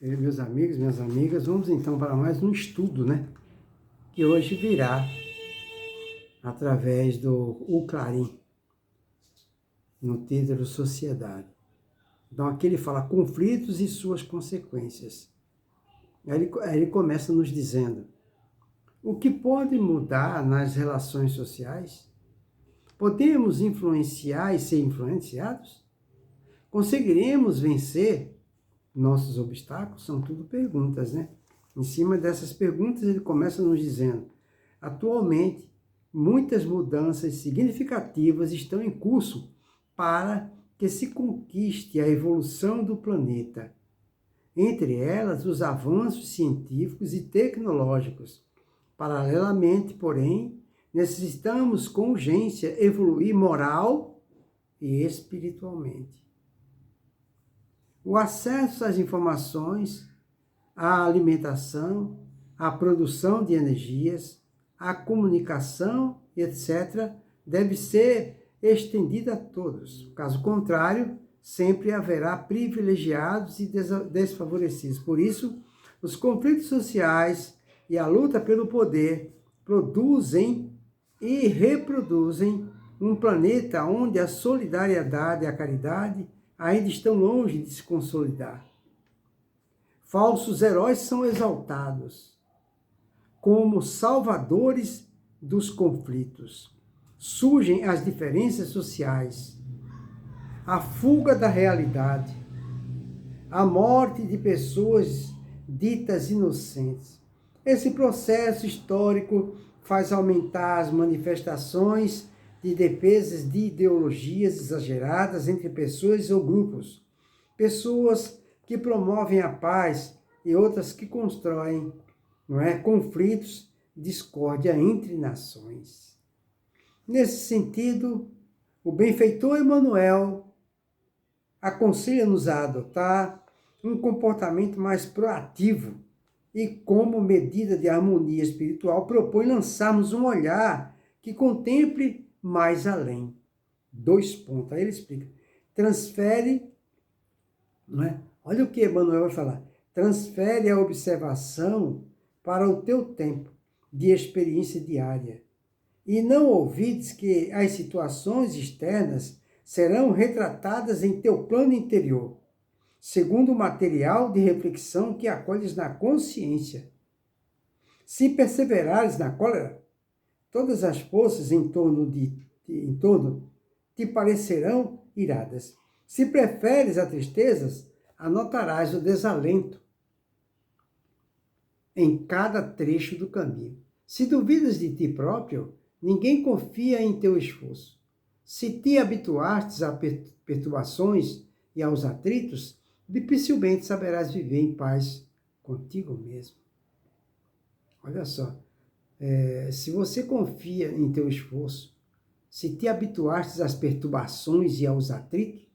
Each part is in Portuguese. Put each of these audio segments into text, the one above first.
Meus amigos, minhas amigas, vamos então para mais um estudo, né? Que hoje virá através do O Clarim, no título Sociedade. Então aqui ele fala conflitos e suas consequências. Aí ele começa nos dizendo: o que pode mudar nas relações sociais? Podemos influenciar e ser influenciados? Conseguiremos vencer nossos obstáculos? São tudo perguntas, né? Em cima dessas perguntas, ele começa nos dizendo: atualmente, muitas mudanças significativas estão em curso para que se conquiste a evolução do planeta. Entre elas, os avanços científicos e tecnológicos. Paralelamente, porém, necessitamos com urgência evoluir moral e espiritualmente. O acesso às informações, à alimentação, à produção de energias, à comunicação, etc., deve ser estendida a todos. Caso contrário, sempre haverá privilegiados e desfavorecidos. Por isso, os conflitos sociais e a luta pelo poder produzem e reproduzem um planeta onde a solidariedade e a caridade ainda estão longe de se consolidar. Falsos heróis são exaltados como salvadores dos conflitos. Surgem as diferenças sociais, a fuga da realidade, a morte de pessoas ditas inocentes. Esse processo histórico faz aumentar as manifestações de defesas de ideologias exageradas entre pessoas ou grupos. Pessoas que promovem a paz e outras que constroem, conflitos, discórdia entre nações. Nesse sentido, o benfeitor Emmanuel aconselha-nos a adotar um comportamento mais proativo e, como medida de harmonia espiritual, propõe lançarmos um olhar que contemple mais além. 2 pontos. Aí ele explica. Transfere, olha o que Emmanuel vai falar. Transfere a observação para o teu tempo de experiência diária. E não ouvides que as situações externas serão retratadas em teu plano interior, segundo o material de reflexão que acolhes na consciência. Se perseverares na cólera, todas as forças em torno te parecerão iradas. Se preferes a tristezas, anotarás o desalento em cada trecho do caminho. Se duvidas de ti próprio, ninguém confia em teu esforço. Se te habituastes a perturbações e aos atritos, dificilmente saberás viver em paz contigo mesmo. Olha só, se você confia em teu esforço, se te habituastes às perturbações e aos atritos,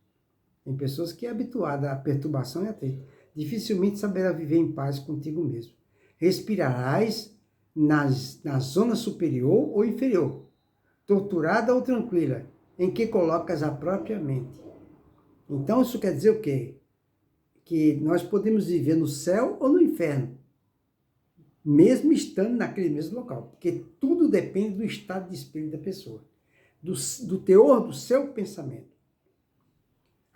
tem pessoas que é habituada à perturbação e atrito, dificilmente saberá viver em paz contigo mesmo. Respirarás na zona superior ou inferior, torturada ou tranquila, em que colocas a própria mente. Então isso quer dizer o quê? Que nós podemos viver no céu ou no inferno, mesmo estando naquele mesmo local, porque tudo depende do estado de espírito da pessoa, do teor do seu pensamento.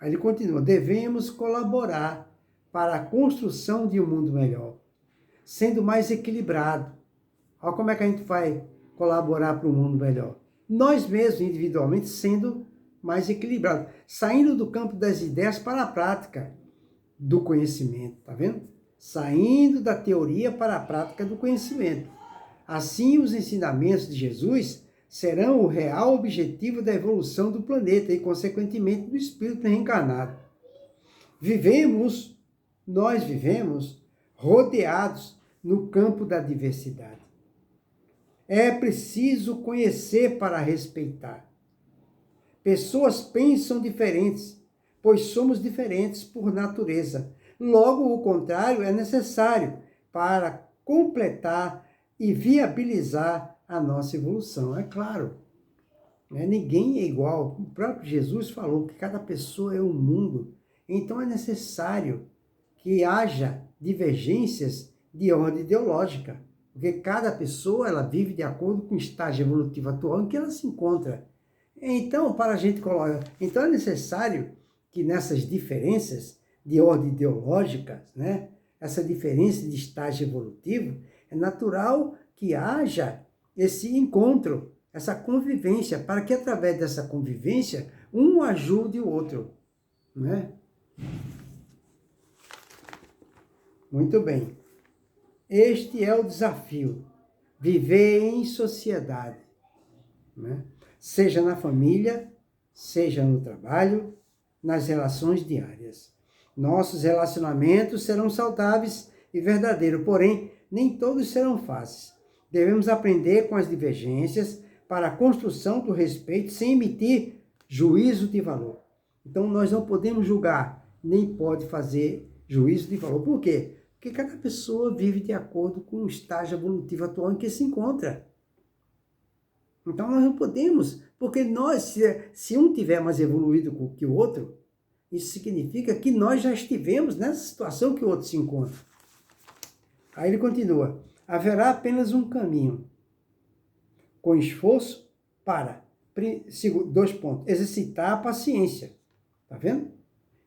Aí ele continua: devemos colaborar para a construção de um mundo melhor, sendo mais equilibrado. Olha como é que a gente vai colaborar para um mundo melhor. Nós mesmos, individualmente, sendo mais equilibrados, saindo do campo das ideias para a prática do conhecimento, tá vendo? Saindo da teoria para a prática do conhecimento. Assim, os ensinamentos de Jesus serão o real objetivo da evolução do planeta e, consequentemente, do espírito reencarnado. Nós vivemos rodeados no campo da diversidade. É preciso conhecer para respeitar. Pessoas pensam diferentes, pois somos diferentes por natureza. Logo, o contrário é necessário para completar e viabilizar a nossa evolução. É claro, ninguém é igual. O próprio Jesus falou que cada pessoa é um mundo. Então é necessário que haja divergências de ordem ideológica, porque cada pessoa ela vive de acordo com o estágio evolutivo atual em que ela se encontra. Então, para a gente colocar, então é necessário que nessas diferenças de ordem ideológica, né, essa diferença de estágio evolutivo, é natural que haja esse encontro, essa convivência, para que através dessa convivência um ajude o outro, né? Muito bem. Este é o desafio, viver em sociedade, né? Seja na família, seja no trabalho, nas relações diárias. Nossos relacionamentos serão saudáveis e verdadeiros, porém, nem todos serão fáceis. Devemos aprender com as divergências para a construção do respeito sem emitir juízo de valor. Então, nós não podemos julgar, nem pode fazer juízo de valor. Por quê? Porque cada pessoa vive de acordo com o estágio evolutivo atual em que se encontra. Então, nós não podemos, porque nós, se um tiver mais evoluído que o outro, isso significa que nós já estivemos nessa situação que o outro se encontra. Aí ele continua, haverá apenas um caminho, com esforço para, 2 pontos, exercitar a paciência. Tá vendo?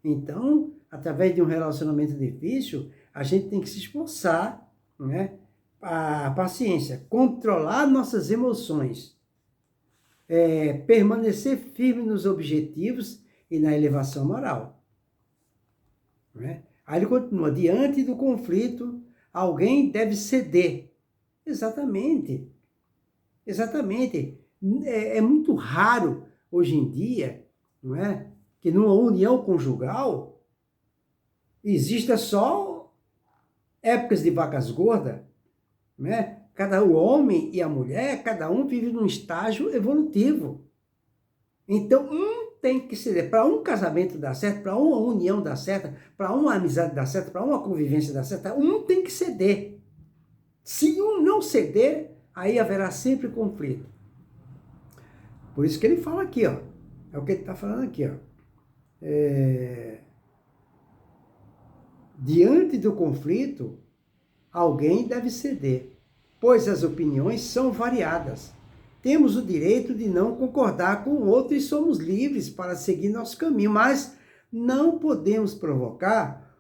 Então, através de um relacionamento difícil, a gente tem que se esforçar, né? A paciência, controlar nossas emoções, permanecer firme nos objetivos e na elevação moral. Né? Aí ele continua, diante do conflito, alguém deve ceder. Exatamente. Exatamente. É muito raro, hoje em dia, não é? Que numa união conjugal exista só épocas de vacas gordas, né? O homem e a mulher, cada um vive num estágio evolutivo. Então, um tem que ceder. Para um casamento dar certo, para uma união dar certo, para uma amizade dar certo, para uma convivência dar certo, um tem que ceder. Se um não ceder, aí haverá sempre conflito. Por isso que ele fala aqui, ó. É o que ele está falando aqui, ó. Diante do conflito, alguém deve ceder, pois as opiniões são variadas. Temos o direito de não concordar com o outro e somos livres para seguir nosso caminho, mas não podemos provocar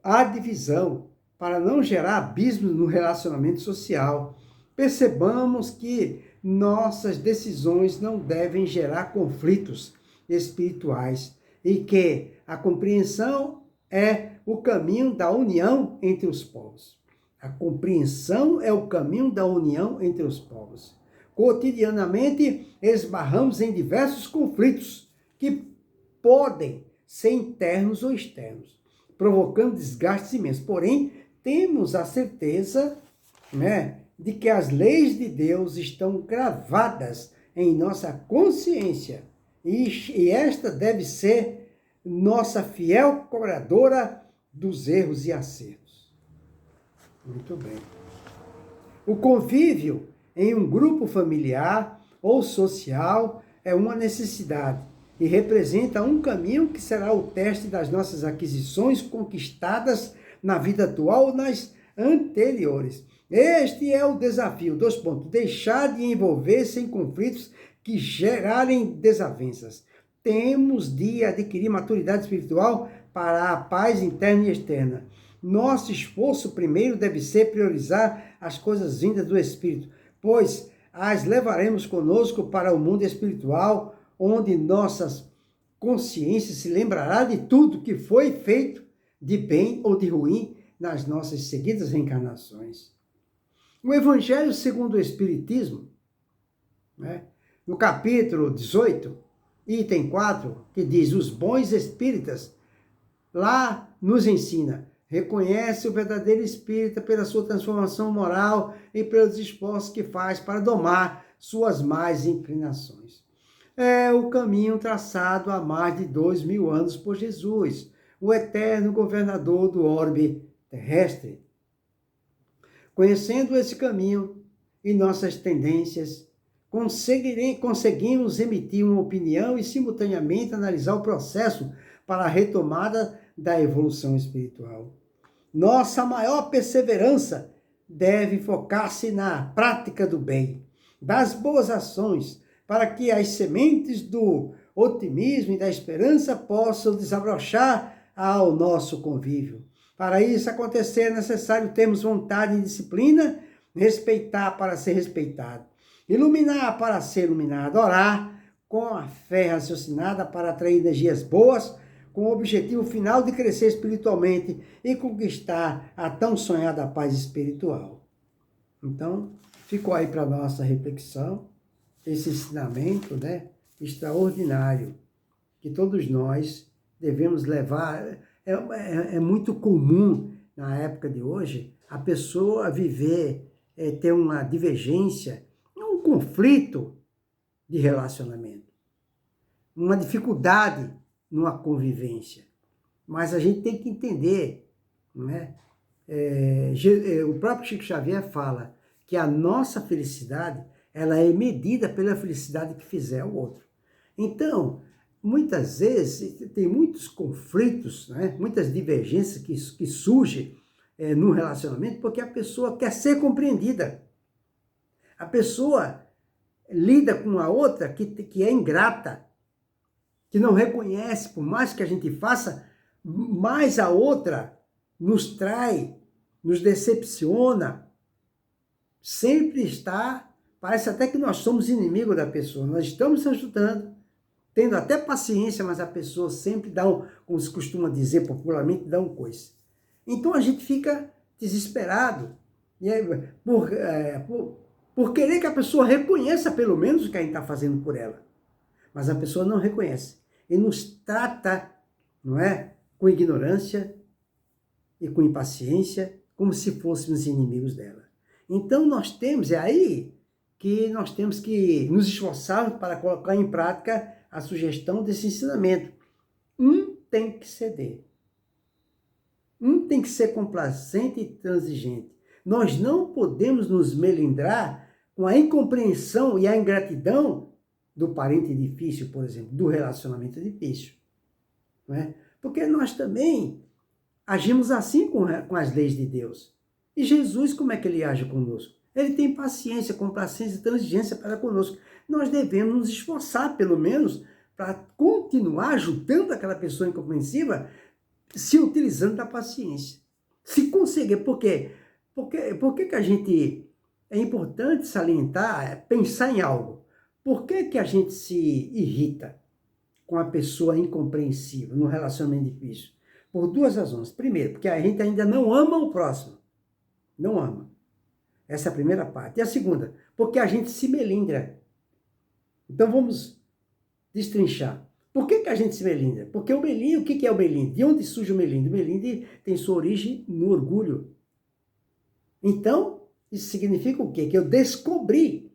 a divisão para não gerar abismos no relacionamento social. Percebamos que nossas decisões não devem gerar conflitos espirituais e que a compreensão é o caminho da união entre os povos. A compreensão é o caminho da união entre os povos. Cotidianamente, esbarramos em diversos conflitos que podem ser internos ou externos, provocando desgastes imensos. Porém, temos a certeza, né, de que as leis de Deus estão gravadas em nossa consciência e esta deve ser nossa fiel cobradora dos erros e acertos. Muito bem. O convívio em um grupo familiar ou social é uma necessidade e representa um caminho que será o teste das nossas aquisições conquistadas na vida atual ou nas anteriores. Este é o desafio. 2 pontos. Deixar de envolver-se em conflitos que gerarem desavenças. Temos de adquirir maturidade espiritual para a paz interna e externa. Nosso esforço primeiro deve ser priorizar as coisas vindas do Espírito, pois as levaremos conosco para o mundo espiritual, onde nossa consciência se lembrará de tudo que foi feito de bem ou de ruim nas nossas seguidas reencarnações. O Evangelho segundo o Espiritismo, né, no capítulo 18, item 4, que diz, os bons espíritas, lá nos ensina, reconhece o verdadeiro espírita pela sua transformação moral e pelos esforços que faz para domar suas más inclinações. É o caminho traçado há mais de 2000 anos por Jesus, o eterno governador do orbe terrestre. Conhecendo esse caminho e nossas tendências, conseguimos emitir uma opinião e simultaneamente analisar o processo para a retomada da evolução espiritual. Nossa maior perseverança deve focar-se na prática do bem, das boas ações, para que as sementes do otimismo e da esperança possam desabrochar ao nosso convívio. Para isso acontecer, é necessário termos vontade e disciplina, respeitar para ser respeitado, iluminar para ser iluminado, orar com a fé raciocinada para atrair energias boas, com o objetivo final de crescer espiritualmente e conquistar a tão sonhada paz espiritual. Então, ficou aí para a nossa reflexão, esse ensinamento, né, extraordinário, que todos nós devemos levar. É muito comum, na época de hoje, a pessoa viver, ter uma divergência, um conflito de relacionamento, uma dificuldade numa convivência. Mas a gente tem que entender, né? O próprio Chico Xavier fala que a nossa felicidade, ela é medida pela felicidade que fizer o outro. Então, muitas vezes, tem muitos conflitos, né? Muitas divergências que surgem no relacionamento porque a pessoa quer ser compreendida. A pessoa lida com a outra que é ingrata, que não reconhece, por mais que a gente faça, mais a outra nos trai, nos decepciona, sempre está, parece até que nós somos inimigos da pessoa, nós estamos ajudando, tendo até paciência, mas a pessoa sempre dá como se costuma dizer popularmente, dá um coice. Então a gente fica desesperado, por querer que a pessoa reconheça pelo menos o que a gente está fazendo por ela. Mas a pessoa não reconhece e nos trata, não é, com ignorância e com impaciência, como se fôssemos inimigos dela. Então é aí que nós temos que nos esforçar para colocar em prática a sugestão desse ensinamento. Um tem que ceder. Um tem que ser complacente e transigente. Nós não podemos nos melindrar com a incompreensão e a ingratidão do parente difícil, por exemplo, do relacionamento difícil. Não é? Porque nós também agimos assim com as leis de Deus. E Jesus, como é que ele age conosco? Ele tem paciência, complacência e transigência para conosco. Nós devemos nos esforçar, pelo menos, para continuar ajudando aquela pessoa incompreensiva, se utilizando da paciência. Se conseguir, por quê? Por que a gente... É importante salientar, pensar em algo. Por que a gente se irrita com a pessoa incompreensível, num relacionamento difícil? Por duas razões. Primeiro, porque a gente ainda não ama o próximo. Não ama. Essa é a primeira parte. E a segunda, porque a gente se melindra. Então vamos destrinchar. Por que a gente se melindra? Porque o melindre, o que é o melindre? De onde surge o melindre? O melindre tem sua origem no orgulho. Então, isso significa o quê? Que eu descobri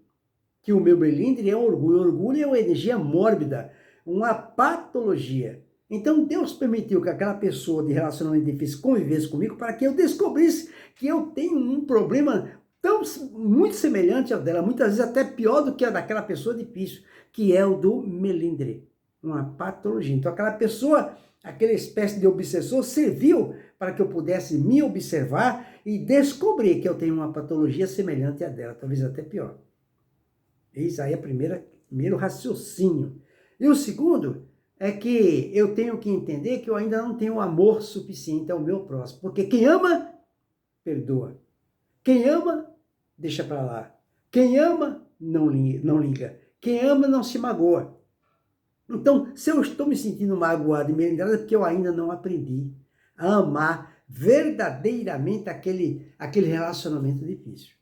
que o meu melindre é um orgulho. O orgulho é uma energia mórbida, uma patologia. Então, Deus permitiu que aquela pessoa de relacionamento difícil convivesse comigo para que eu descobrisse que eu tenho um problema muito semelhante ao dela, muitas vezes até pior do que a daquela pessoa difícil, que é o do melindre, uma patologia. Então, aquela pessoa, aquela espécie de obsessor, serviu para que eu pudesse me observar e descobrir que eu tenho uma patologia semelhante à dela, talvez até pior. Isso aí é o primeiro raciocínio. E o segundo é que eu tenho que entender que eu ainda não tenho amor suficiente ao meu próximo. Porque quem ama, perdoa. Quem ama, deixa para lá. Quem ama, não liga. Quem ama, não se magoa. Então, se eu estou me sentindo magoado e melindrado, é porque eu ainda não aprendi a amar verdadeiramente aquele relacionamento difícil.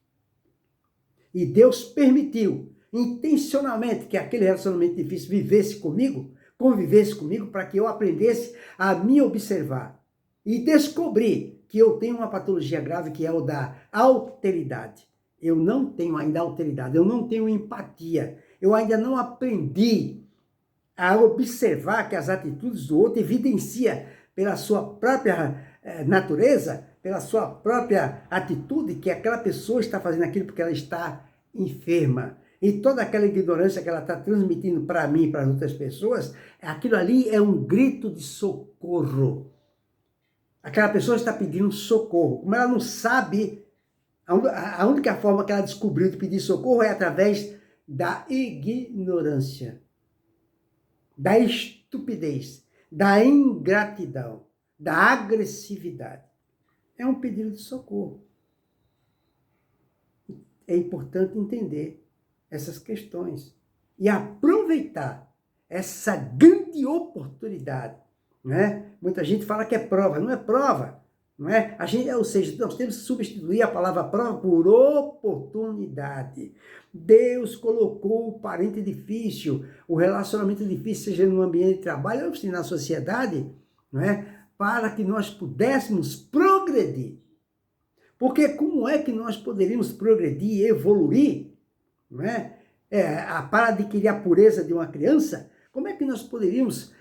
E Deus permitiu intencionalmente que aquele relacionamento difícil vivesse comigo, convivesse comigo, para que eu aprendesse a me observar e descobrir que eu tenho uma patologia grave, que é o da alteridade. Eu não tenho ainda alteridade, eu não tenho empatia, eu ainda não aprendi a observar que as atitudes do outro evidencia pela sua própria natureza, pela sua própria atitude, que aquela pessoa está fazendo aquilo porque ela está enferma. E toda aquela ignorância que ela está transmitindo para mim e para as outras pessoas, aquilo ali é um grito de socorro. Aquela pessoa está pedindo socorro. Como ela não sabe, a única forma que ela descobriu de pedir socorro é através da ignorância, da estupidez, da ingratidão, da agressividade. É um pedido de socorro. É importante entender essas questões e aproveitar essa grande oportunidade, né? Muita gente fala que é prova, não é prova, não é? Ou seja, nós temos que substituir a palavra prova por oportunidade. Deus colocou o parente difícil, o relacionamento difícil, seja no ambiente de trabalho ou na sociedade, não é? Para que nós pudéssemos progredir. Porque como é que nós poderíamos progredir e evoluir, não é? Para adquirir a pureza de uma criança? Como é que nós poderíamos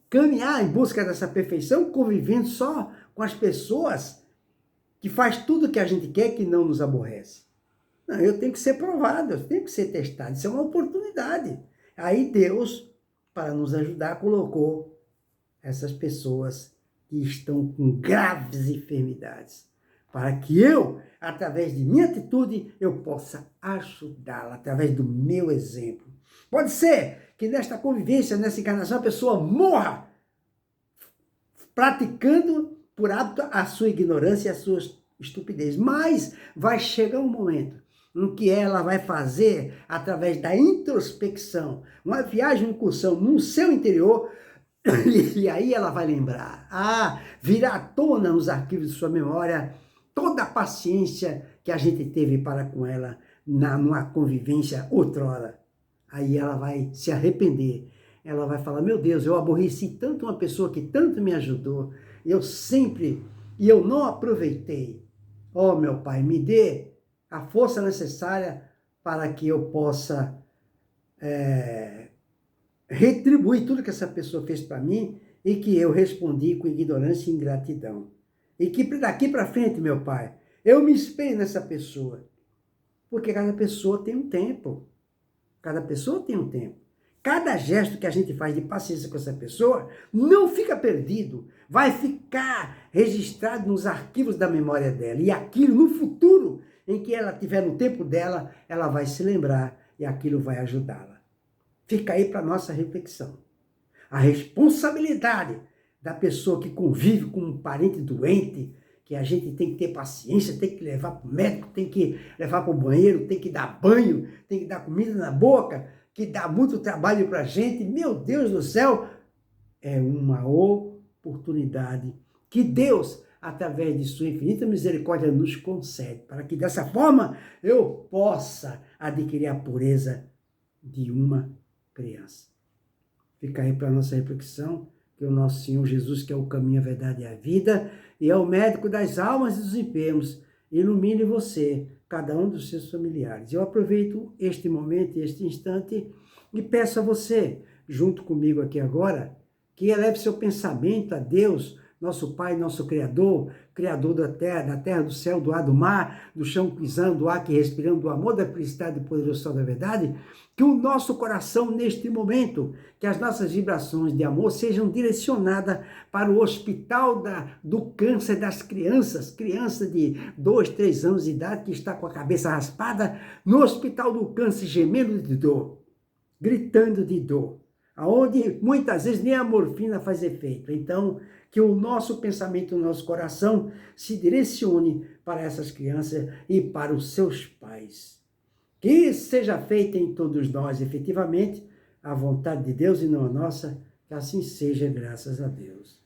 caminhar em busca dessa perfeição convivendo só com as pessoas que faz tudo o que a gente quer, que não nos aborrece? Não, eu tenho que ser provado, eu tenho que ser testado, isso é uma oportunidade. Aí Deus, para nos ajudar, colocou essas pessoas que estão com graves enfermidades, para que eu, através de minha atitude, eu possa ajudá-la, através do meu exemplo. Pode ser que nesta convivência, nessa encarnação, a pessoa morra praticando por hábito a sua ignorância e a sua estupidez, mas vai chegar um momento em que ela vai fazer, através da introspecção, uma viagem, uma incursão no seu interior, e aí ela vai lembrar, virá à tona nos arquivos de sua memória toda a paciência que a gente teve para com ela numa convivência outrora. Aí ela vai se arrepender. Ela vai falar, meu Deus, eu aborreci tanto uma pessoa que tanto me ajudou. E eu não aproveitei. Oh, meu Pai, me dê a força necessária para que eu possa retribuir tudo que essa pessoa fez para mim e que eu respondi com ignorância e ingratidão. E que daqui para frente, meu Pai, eu me espelho nessa pessoa. Porque cada pessoa tem um tempo. Cada pessoa tem um tempo. Cada gesto que a gente faz de paciência com essa pessoa não fica perdido. Vai ficar registrado nos arquivos da memória dela. E aquilo, no futuro, em que ela tiver no tempo dela, ela vai se lembrar e aquilo vai ajudá-la. Fica aí para nossa reflexão. A responsabilidade da pessoa que convive com um parente doente, que a gente tem que ter paciência, tem que levar para o médico, tem que levar para o banheiro, tem que dar banho, tem que dar comida na boca, que dá muito trabalho para a gente. Meu Deus do céu, é uma oportunidade que Deus, através de sua infinita misericórdia, nos concede, para que dessa forma eu possa adquirir a pureza de uma criança. Fica aí para a nossa reflexão, que o nosso Senhor Jesus, que é o caminho, a verdade e a vida, e é o médico das almas e dos enfermos, ilumine você, cada um dos seus familiares. Eu aproveito este momento, este instante, e peço a você, junto comigo aqui agora, que eleve seu pensamento a Deus, nosso Pai, nosso Criador, Criador da terra, do céu, do ar, do mar, do chão pisando, do ar que respirando, do amor, da felicidade, do poderoso sol da verdade, que o nosso coração, neste momento, que as nossas vibrações de amor sejam direcionadas para o hospital do câncer das crianças de 2, 3 anos de idade, que está com a cabeça raspada, no hospital do câncer, gemendo de dor, gritando de dor, aonde muitas vezes nem a morfina faz efeito. Então, que o nosso pensamento, o nosso coração se direcione para essas crianças e para os seus pais. Que seja feita em todos nós, efetivamente, a vontade de Deus e não a nossa, que assim seja, graças a Deus.